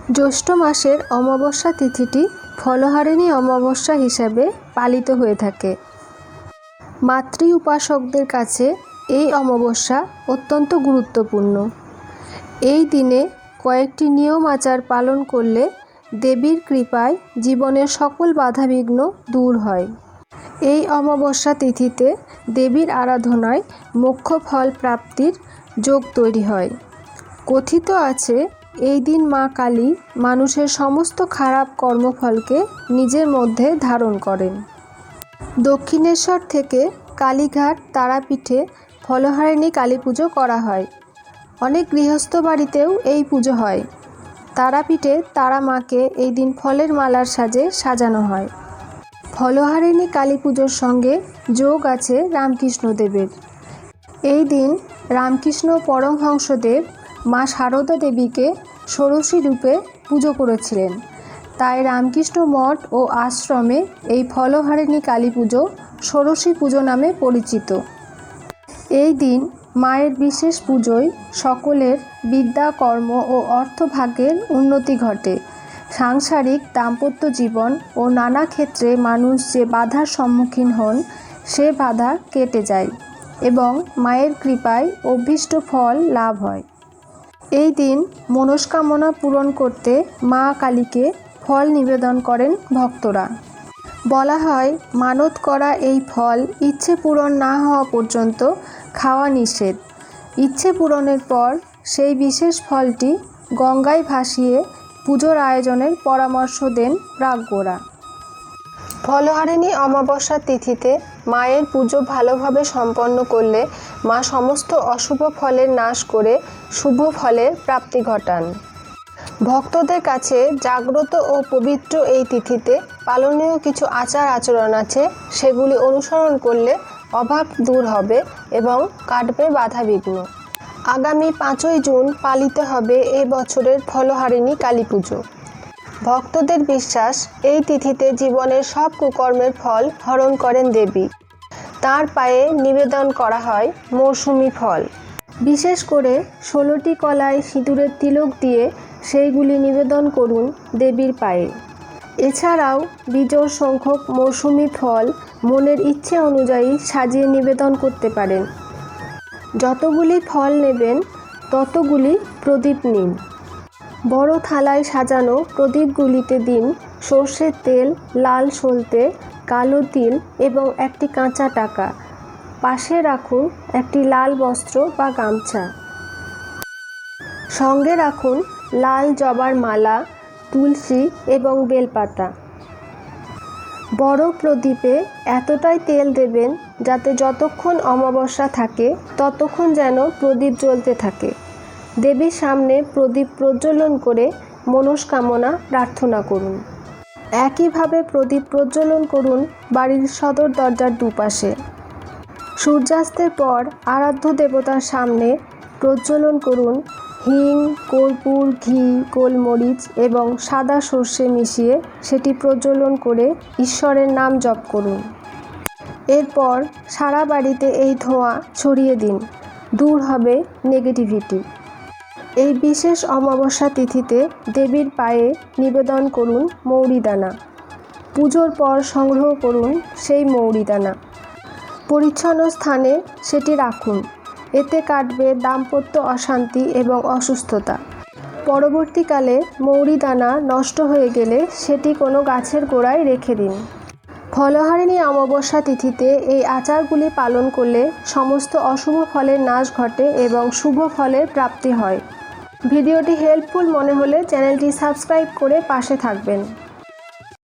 জ্যৈষ্ঠ মাসের অমাবস্যা তিথিটি ফলহারিণী অমাবস্যা হিসাবে পালিত হয়ে থাকে। মাতৃ উপাসকদের কাছে এই অমাবস্যা অত্যন্ত গুরুত্বপূর্ণ। এই দিনে কয়েকটি নিয়ম আচার পালন করলে দেবীর কৃপায় জীবনের সকল বাধাবিঘ্ন দূর হয়। এই অমাবস্যা তিথিতে দেবীর আরাধনায় মোক্ষ ফল প্রাপ্তির যোগ তৈরি হয়। কথিত আছে, এই দিন মা কালী মানুষের সমস্ত খারাপ কর্মফলকে নিজের মধ্যে ধারণ করেন। দক্ষিণেশ্বর থেকে কালীঘাট তারাপীঠে ফলহারিণী কালী পুজো করা হয়। অনেক গৃহস্থ বাড়িতেও এই পুজো হয়। তারাপীঠে তারা মাকে এই দিন ফলের মালার সাজে সাজানো হয়। ফলহারিণী কালী পুজোর সঙ্গে যোগ আছে রামকৃষ্ণদেবের। এই দিন রামকৃষ্ণ পরমহংসদেব মা সারদা দেবীকে ষোড়শী রূপে পুজো করেছিলেন। তাই রামকৃষ্ণ মঠ ও আশ্রমে এই ফলহারিণী কালী পুজো ষোড়শী পুজো নামে পরিচিত। এই দিন মায়ের বিশেষ পুজোয় সকলের বিদ্যা, কর্ম ও অর্থভাগ্যের উন্নতি ঘটে। সাংসারিক দাম্পত্য জীবন ও নানা ক্ষেত্রে মানুষ যে বাধার সম্মুখীন হন সে বাধা কেটে যায় এবং মায়ের কৃপায় অভীষ্ট ফল লাভ হয়। এই দিন মনস্কামনা পূরণ করতে মা কালীকে ফল নিবেদন করেন ভক্তরা। বলা হয়, মানত করা এই ফল ইচ্ছে পূরণ না হওয়া পর্যন্ত খাওয়া নিষেধ। ইচ্ছে পূরণের পর সেই বিশেষ ফলটি গঙ্গায় ভাসিয়ে পুজোর আয়োজনের পরামর্শ দেন প্রাজ্ঞরা। ফলহারিণী অমাবস্যার তিথিতে মায়ের পুজো ভালোভাবে সম্পন্ন করলে মা সমস্ত অশুভ ফলের নাশ করে শুভ ফলের প্রাপ্তি ঘটান। ভক্তদের কাছে জাগ্রত ও পবিত্র এই তিথিতে পালনীয় কিছু আচার আচরণ আছে, সেগুলি অনুসরণ করলে অভাব দূর হবে এবং কাটবে বাধাবিঘ্ন। আগামী 5ই জুন পালিত হবে এ বছরের ফলহারিণী কালী পুজো। ভক্তদের বিশ্বাস, এই তিথিতে জীবনের সব কুকর্মের ফল হরণ করেন দেবী। তার পায়ে নিবেদন করা হয় মৌসুমি ফল। বিশেষ করে 16টি কলায় সিঁদুরের তিলক দিয়ে সেইগুলি নিবেদন করুন দেবীর পায়ে। এছাড়াও বিজোড় সংখ্যক মৌসুমি ফল মনের ইচ্ছে অনুযায়ী সাজিয়ে নিবেদন করতে পারেন। যতগুলি ফল নেবেন ততগুলি প্রদীপ নিন। বড় থালায় সাজানো প্রদীপগুলিতে দিন সর্ষের তেল, লাল সলতে, কালো তিল এবং একটি কাঁচা টাকা। পাশে রাখুন একটি লাল বস্ত্র বা গামছা। সঙ্গে রাখুন লাল জবার মালা, তুলসী এবং বেলপাতা। বড় প্রদীপে এতটাই তেল দেবেন যাতে যতক্ষণ অমাবস্যা থাকে ততক্ষণ যেন প্রদীপ জ্বলতে থাকে। দেবীর সামনে প্রদীপ প্রজ্বলন করে মনস্কামনা প্রার্থনা করুন। একইভাবে প্রদীপ প্রজ্বলন করুন বাড়ির সদর দরজার দুপাশে। সূর্যাস্তের পর আরাধ্য দেবতার সামনে প্রজ্বলন করুন হিং, কর্পূর, ঘি, গোলমরিচ এবং সাদা সর্ষে মিশিয়ে সেটি প্রজ্বলন করে ঈশ্বরের নাম জপ করুন। এরপর সারা বাড়িতে এই ধোঁয়া ছড়িয়ে দিন, দূর হবে নেগেটিভিটি। এই বিশেষ অমাবস্যা তিথিতে দেবীর পায়ে নিবেদন করুন মৌরিদানা। পুজোর পর সংগ্রহ করুন সেই মৌরিদানা। পরিচ্ছন্ন স্থানে সেটি রাখুন। এতে কাটবে দাম্পত্য অশান্তি এবং অসুস্থতা। পরবর্তীকালে মৌরিদানা নষ্ট হয়ে গেলে সেটি কোনো গাছের গোড়ায় রেখে দিন। ফলহারিণী অমাবস্যা তিথিতে এই আচারগুলি পালন করলে সমস্ত অশুভ ফলের নাশ ঘটে এবং শুভ ফলের প্রাপ্তি হয়। ভিডিওটি হেল্পফুল মনে হলে চ্যানেলটি সাবস্ক্রাইব করে পাশে থাকবেন।